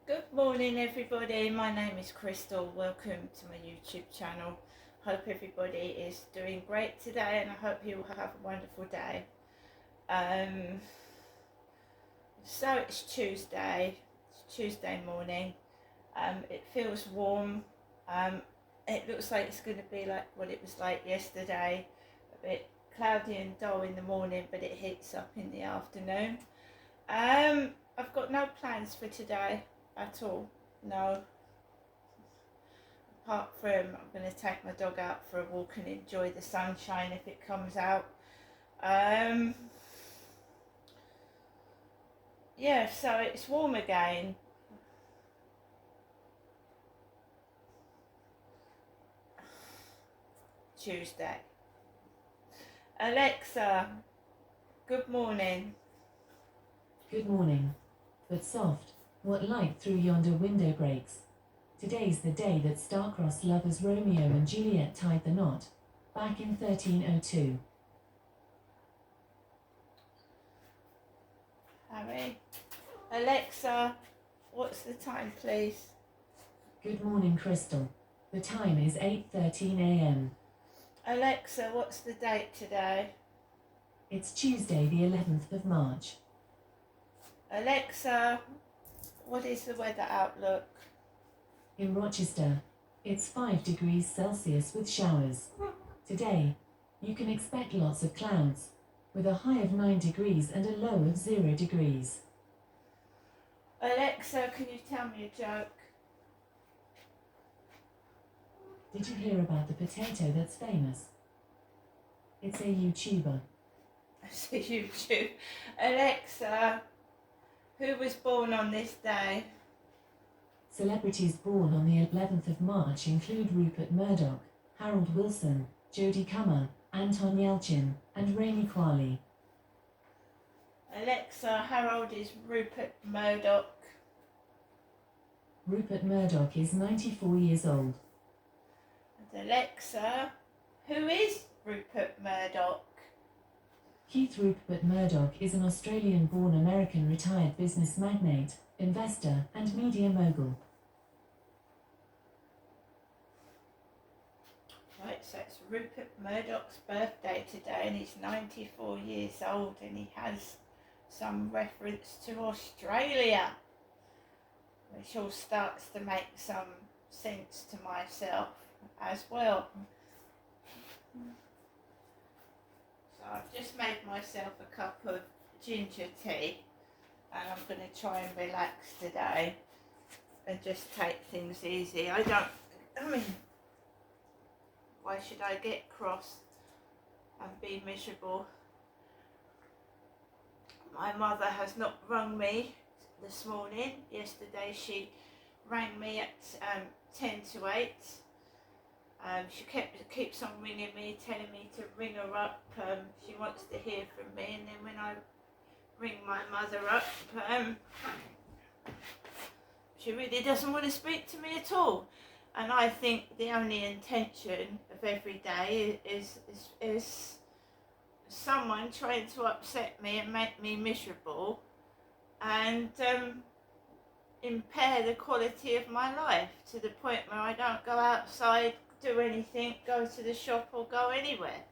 Good morning everybody, my name is Crystal. Welcome to my YouTube channel. Hope everybody is doing great today and I hope you will have a wonderful day. So it's Tuesday morning. It feels warm. It looks like it's going to be like what it was like yesterday. A bit cloudy and dull in the morning, but it heats up in the afternoon. I've got no plans for today at all, no. Apart from I'm going to take my dog out for a walk and enjoy the sunshine if it comes out. Yeah, so it's warm again. Tuesday. Alexa, good morning. Good morning. But soft, what light through yonder window breaks? Today's the day that star-crossed lovers Romeo and Juliet tied the knot, back in 1302. Harry. Alexa, what's the time please? Good morning, Crystal. The time is 8:13 a.m. Alexa, what's the date today? It's Tuesday the 11th of March. Alexa, what is the weather outlook? In Rochester, it's 5 degrees Celsius with showers. Today, you can expect lots of clouds, with a high of 9 degrees and a low of 0 degrees. Alexa, can you tell me a joke? Did you hear about the potato that's famous? It's a YouTuber. It's a YouTube. Alexa, who was born on this day? Celebrities born on the 11th of March include Rupert Murdoch, Harold Wilson, Jodie Comer, Anton Yelchin, and Rainey Qualley. Alexa, how old is Rupert Murdoch? Rupert Murdoch is 94 years old. And Alexa, who is Rupert Murdoch? Keith Rupert Murdoch is an Australian-born American retired business magnate, investor, and media mogul. Right, so it's Rupert Murdoch's birthday today and he's 94 years old and he has some reference to Australia, which all starts to make some sense to myself as well. So I've just made myself a cup of ginger tea and I'm going to try and relax today and just take things easy. Why should I get cross and be miserable? My mother has not rung me this morning. Yesterday she rang me at 10 to 8. She keeps on ringing me, telling me to ring her up. She wants to hear from me, and then when I ring my mother up, she really doesn't want to speak to me at all. And I think the only intention of every day is someone trying to upset me and make me miserable and impair the quality of my life to the point where I don't go outside, do anything, go to the shop or go anywhere.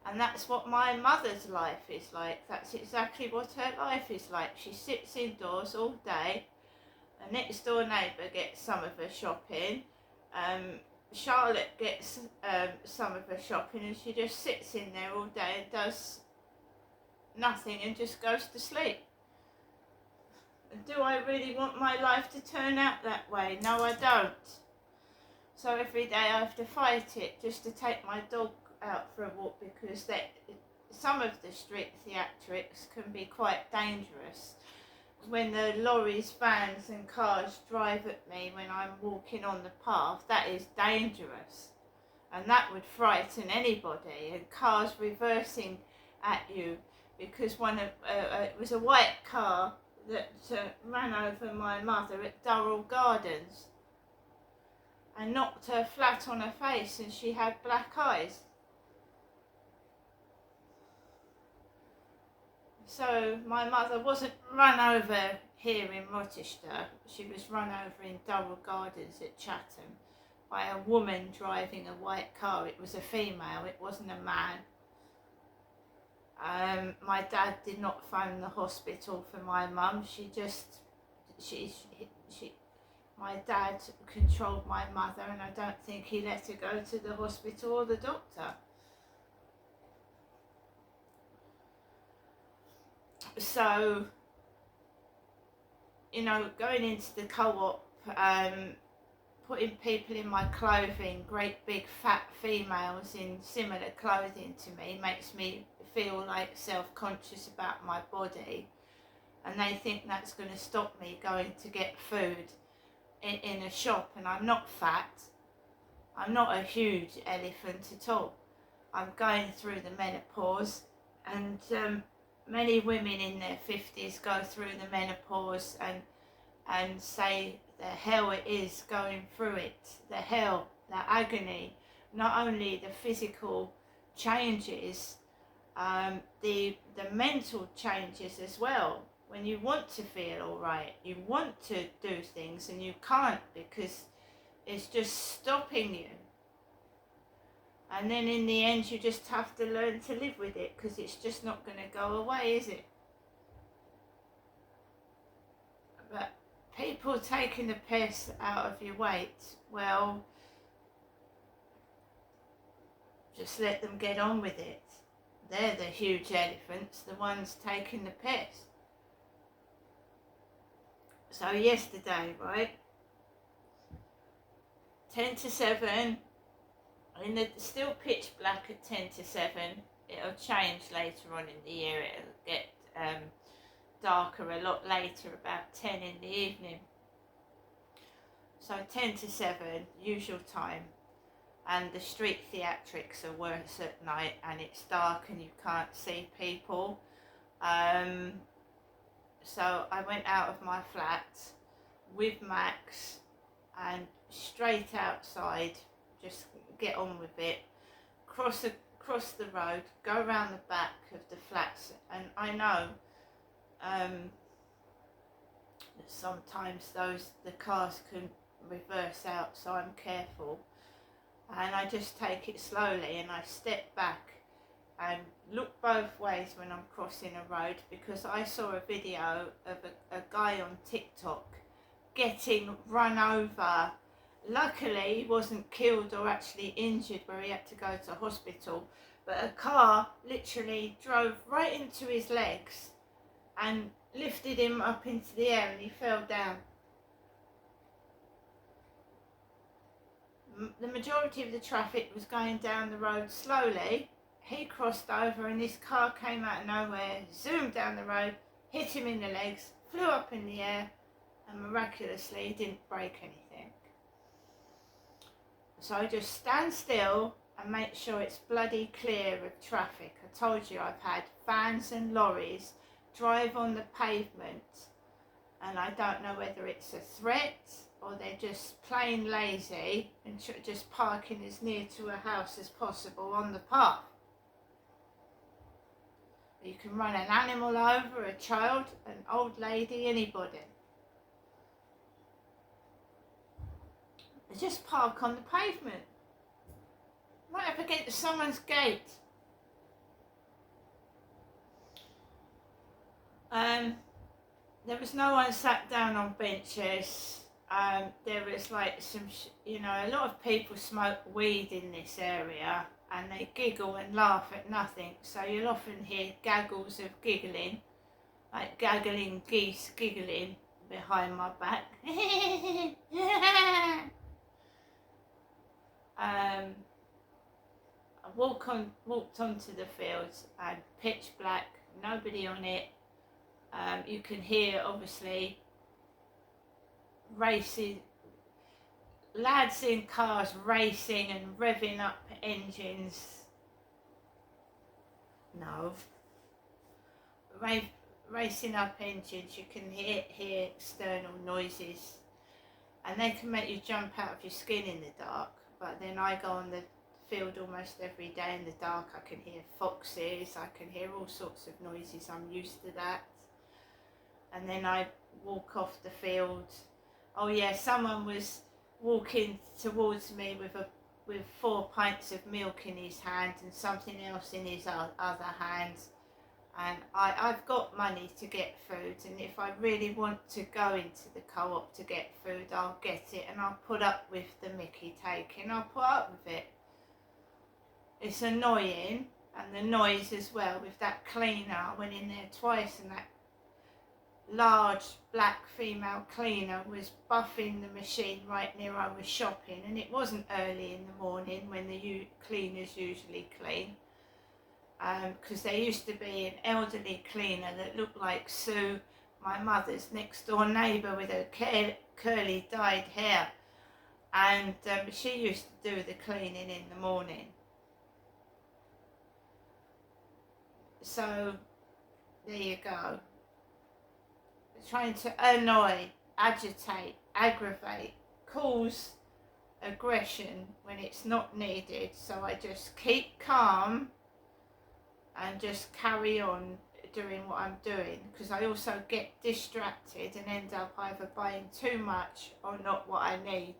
And that's what my mother's life is like. That's exactly what her life is like. She sits indoors all day. A next door neighbour gets some of her shopping. Charlotte gets some of her shopping and she just sits in there all day and does nothing and just goes to sleep. Do I really want my life to turn out that way? No, I don't. So every day I have to fight it just to take my dog out for a walk because some of the street theatrics can be quite dangerous. When the lorries, vans and cars drive at me when I'm walking on the path, that is dangerous. And that would frighten anybody. And cars reversing at you because it was a white car that ran over my mother at Durrell Gardens and knocked her flat on her face and she had black eyes. So my mother wasn't run over here in Rochester. She was run over in Durrell Gardens at Chatham by a woman driving a white car. It was a female, it wasn't a man. My dad did not phone the hospital for my mum. My dad controlled my mother, and I don't think he let her go to the hospital or the doctor. So, you know, going into the co-op, putting people in my clothing, great big fat females in similar clothing to me, makes me feel like self-conscious about my body, and they think that's going to stop me going to get food in a shop. And I'm not fat, I'm not a huge elephant at all. I'm going through the menopause, and many women in their 50s go through the menopause and say the hell it is going through it, the hell, the agony, not only the physical changes, the mental changes as well. When you want to feel all right, you want to do things and you can't because it's just stopping you. And then in the end you just have to learn to live with it, because it's just not going to go away, is it? But people taking the piss out of your weight, well, just let them get on with it. They're the huge elephants, the ones taking the piss. So yesterday, right, 10 to 7, still pitch black at 10 to 7. It'll change later on in the year. It'll get darker a lot later, about 10 in the evening. So 10 to 7, usual time. And the street theatrics are worse at night, and it's dark and you can't see people. So I went out of my flat with Max and straight outside, just get on with it, cross the road, go around the back of the flats. And I know that sometimes the cars can reverse out, so I'm careful, and I just take it slowly, and I step back and look both ways when I'm crossing a road, because I saw a video of a guy on TikTok getting run over. Luckily he wasn't killed or actually injured where he had to go to hospital, but a car literally drove right into his legs and lifted him up into the air, and he fell down. The majority of the traffic was going down the road slowly. He crossed over, and this car came out of nowhere, zoomed down the road, hit him in the legs, flew up in the air, and miraculously didn't break anything. So I just stand still and make sure it's bloody clear of traffic. I told you I've had vans and lorries drive on the pavement, and I don't know whether it's a threat or they're just plain lazy and just parking as near to a house as possible on the path. You can run an animal over, a child, an old lady, anybody. They just park on the pavement, right up against someone's gate. There was no one sat down on benches. There was like a lot of people smoke weed in this area, and they giggle and laugh at nothing. So you'll often hear gaggles of giggling, like gaggling geese giggling behind my back. I walked onto the fields, and pitch black, nobody on it. You can hear obviously racing, lads in cars racing and revving up engines. No, racing up engines. You can hear external noises, and they can make you jump out of your skin in the dark. But then I go on the field almost every day in the dark. I can hear foxes, I can hear all sorts of noises. I'm used to that. and then I walk off the field. Oh yeah, someone was walking towards me with 4 pints of milk in his hand and something else in his other hand. And I've got money to get food, and if I really want to go into the co-op to get food, I'll get it, and I'll put up with the mickey taking. I'll put up with it. It's annoying, and the noise as well with that cleaner. I went in there twice, and that large black female cleaner was buffing the machine right near I was shopping, and it wasn't early in the morning when the cleaners usually clean. Because there used to be an elderly cleaner that looked like Sue, my mother's next door neighbour, with her curly dyed hair, and she used to do the cleaning in the morning. So there you go. Trying to annoy, agitate, aggravate, cause aggression when it's not needed. So I just keep calm and just carry on doing what I'm doing, because I also get distracted and end up either buying too much or not what I need.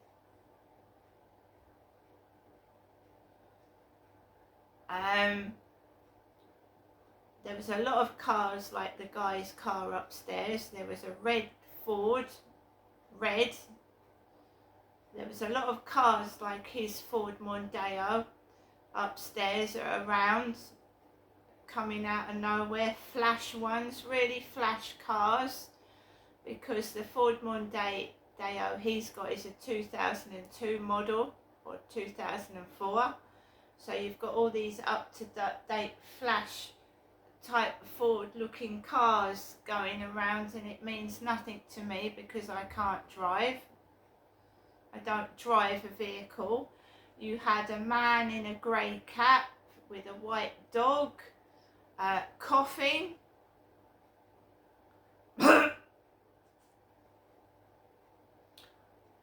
There was a lot of cars like the guy's car upstairs. There was a red Ford, red. There was a lot of cars like his Ford Mondeo upstairs or around, coming out of nowhere, flash ones, really flash cars, because the Ford Mondeo he's got is a 2002 model or 2004. So you've got all these up-to-date flash type Ford looking cars going around, and it means nothing to me because I can't drive. I don't drive a vehicle. You had a man in a grey cap with a white dog coughing.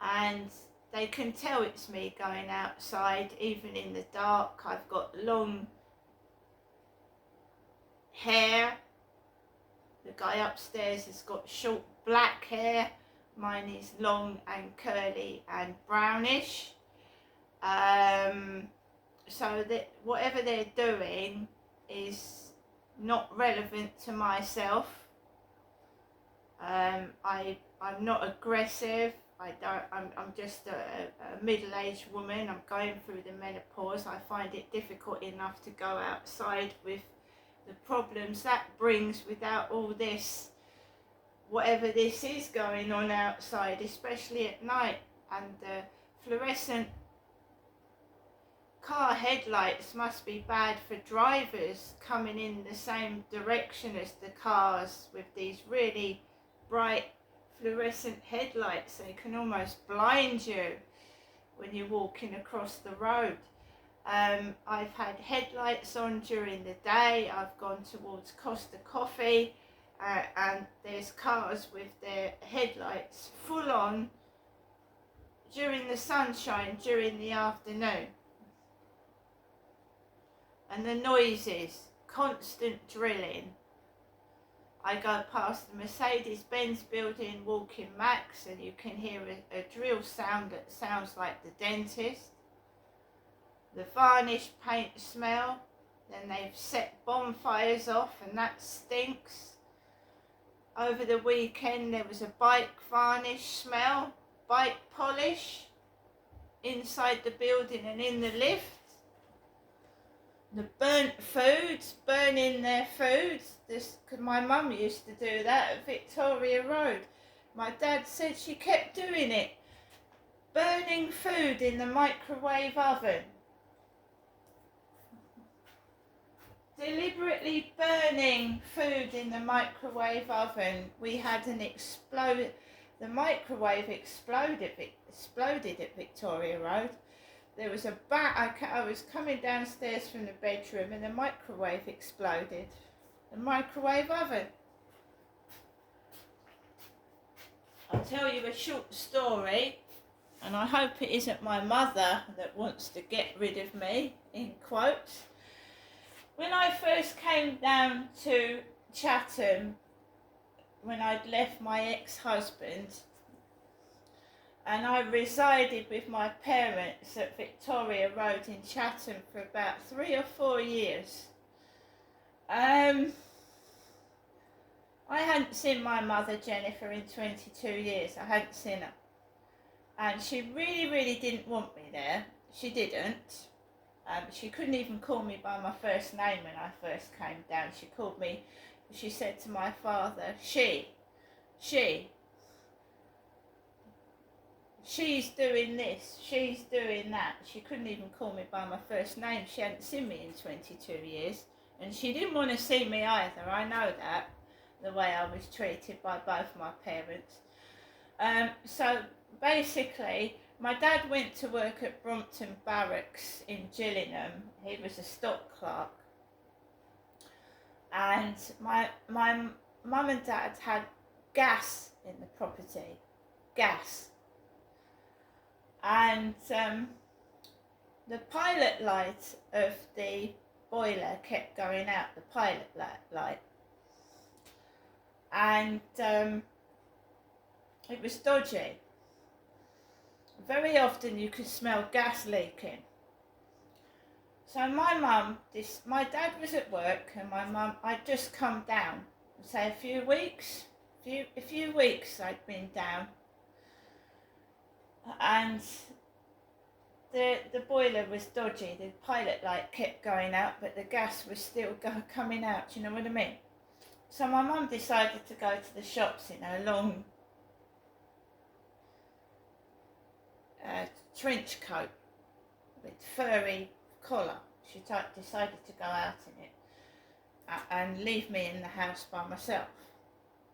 And they can tell it's me going outside even in the dark. I've got long hair. The guy upstairs has got short black hair. Mine is long and curly and brownish. So that whatever they're doing is not relevant to myself. I'm not aggressive. I'm just a middle-aged woman. I'm going through the menopause. I find it difficult enough to go outside with the problems that brings without all this, whatever this is going on outside, especially at night. And the fluorescent car headlights must be bad for drivers coming in the same direction as the cars with these really bright fluorescent headlights. They can almost blind you when you're walking across the road. I've had headlights on during the day. I've gone towards Costa Coffee and there's cars with their headlights full on during the sunshine during the afternoon. And the noises, constant drilling. I go past the Mercedes-Benz building walking Max, and you can hear a drill sound that sounds like the dentist. The varnish paint smell, then they've set bonfires off and that stinks. Over the weekend there was a bike varnish smell, bike polish inside the building and in the lift. The burnt foods, burning their foods. Cause my mum used to do that at Victoria Road. My dad said she kept doing it. Burning food in the microwave oven. Deliberately burning food in the microwave oven. We had an the microwave exploded at Victoria Road. There was a I was coming downstairs from the bedroom and the microwave exploded. The microwave oven. I'll tell you a short story, and I hope it isn't my mother that wants to get rid of me, in quotes. When I first came down to Chatham when I'd left my ex-husband, and I resided with my parents at Victoria Road in Chatham for about 3 or 4 years. I hadn't seen my mother Jennifer in 22 years. I hadn't seen her. And she really, really didn't want me there. She didn't. She couldn't even call me by my first name when I first came down. She said to my father, she's doing this, she's doing that. She couldn't even call me by my first name. She hadn't seen me in 22 years. And she didn't want to see me either. I know that, the way I was treated by both my parents. So basically, my dad went to work at Brompton Barracks in Gillingham. He was a stock clerk. And my mum and dad had gas in the property. Gas. And the pilot light of the boiler kept going out, the pilot light. And it was dodgy. Very often you could smell gas leaking. So my dad was at work, and my mum, I'd just come down, say a few weeks I'd been down, and the boiler was dodgy. The pilot light kept going out, but the gas was still coming out. Do you know what I mean? So my mum decided to go to the shops in her long trench coat with furry collar. She decided to go out in it and leave me in the house by myself.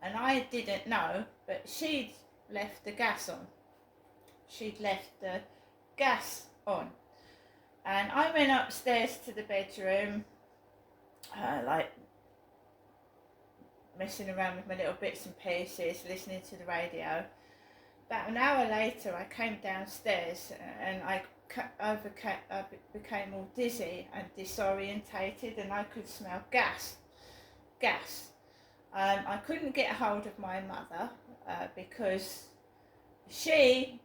And I didn't know, but she'd left the gas on. She'd left the gas on. And I went upstairs to the bedroom, like messing around with my little bits and pieces, listening to the radio. About an hour later, I came downstairs and I became all dizzy and disorientated, and I could smell gas. I couldn't get hold of my mother because she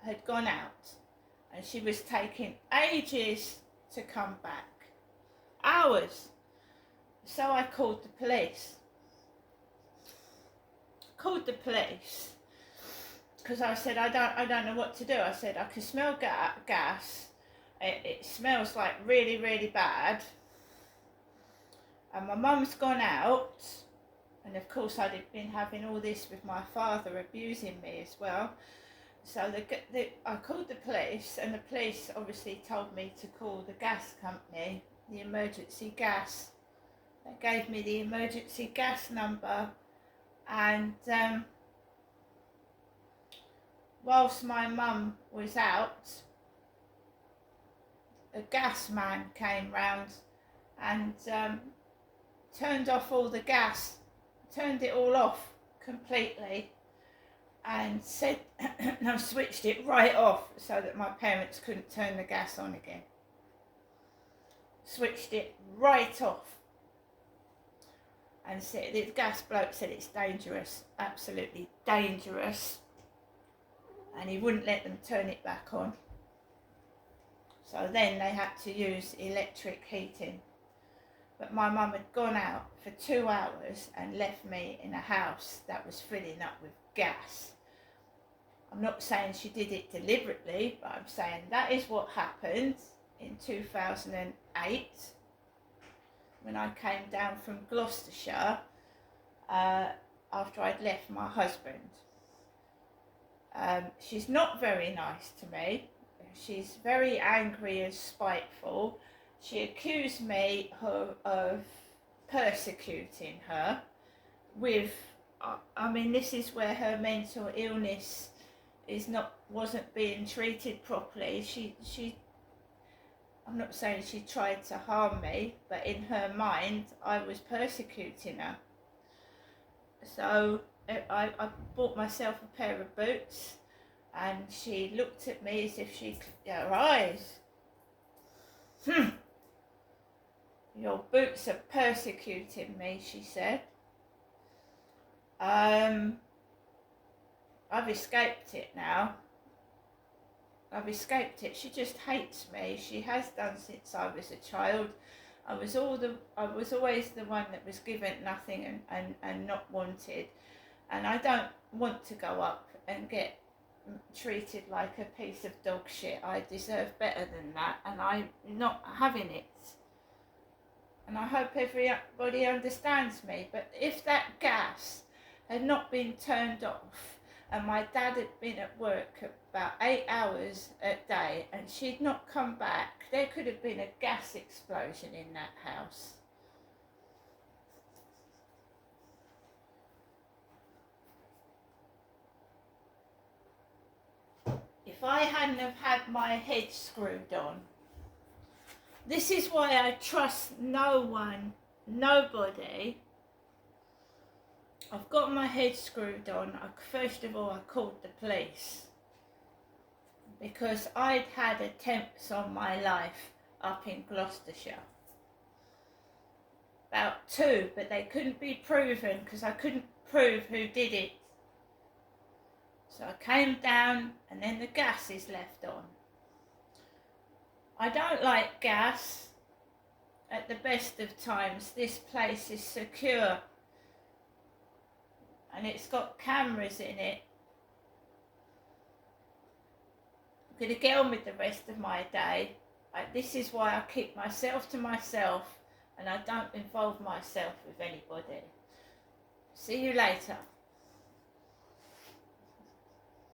had gone out, and she was taking ages to come back. Hours. So I called the police. Because I said, I don't know what to do. I said, I can smell gas. It smells like really, really bad. And my mum's gone out. And of course I'd been having all this with my father abusing me as well. So I called the police, and the police obviously told me to call the gas company, the emergency gas. They gave me the emergency gas number, and whilst my mum was out, a gas man came round and turned off all the gas, turned it all off completely, and said, no, switched it right off so that my parents couldn't turn the gas on again. Switched it right off. And said, the gas bloke said it's dangerous, absolutely dangerous. And he wouldn't let them turn it back on. So then they had to use electric heating. But my mum had gone out for 2 hours and left me in a house that was filling up with gas. I'm not saying she did it deliberately, but I'm saying that is what happened in 2008 when I came down from Gloucestershire after I'd left my husband. She's not very nice to me. She's very angry and spiteful. She accused me of persecuting her with, this is where her mental illness wasn't being treated properly. I'm not saying she tried to harm me, but in her mind, I was persecuting her. So I bought myself a pair of boots, and she looked at me as if she'd her eyes. Your boots are persecuting me, she said. I've escaped it now. I've escaped it. She just hates me. She has done since I was a child. I was always the one that was given nothing and not wanted. And I don't want to go up and get treated like a piece of dog shit. I deserve better than that, and I'm not having it. And I hope everybody understands me. But if that gas had not been turned off, and my dad had been at work about 8 hours a day, and she'd not come back, there could have been a gas explosion in that house. If I hadn't have had my head screwed on, this is why I trust no one, nobody. I've got my head screwed on. First of all, I called the police because I'd had attempts on my life up in Gloucestershire. About 2, but they couldn't be proven because I couldn't prove who did it. So I came down, and then the gas is left on. I don't like gas. At the best of times, this place is secure. And it's got cameras in it. I'm going to get on with the rest of my day. This is why I keep myself to myself, and I don't involve myself with anybody. See you later.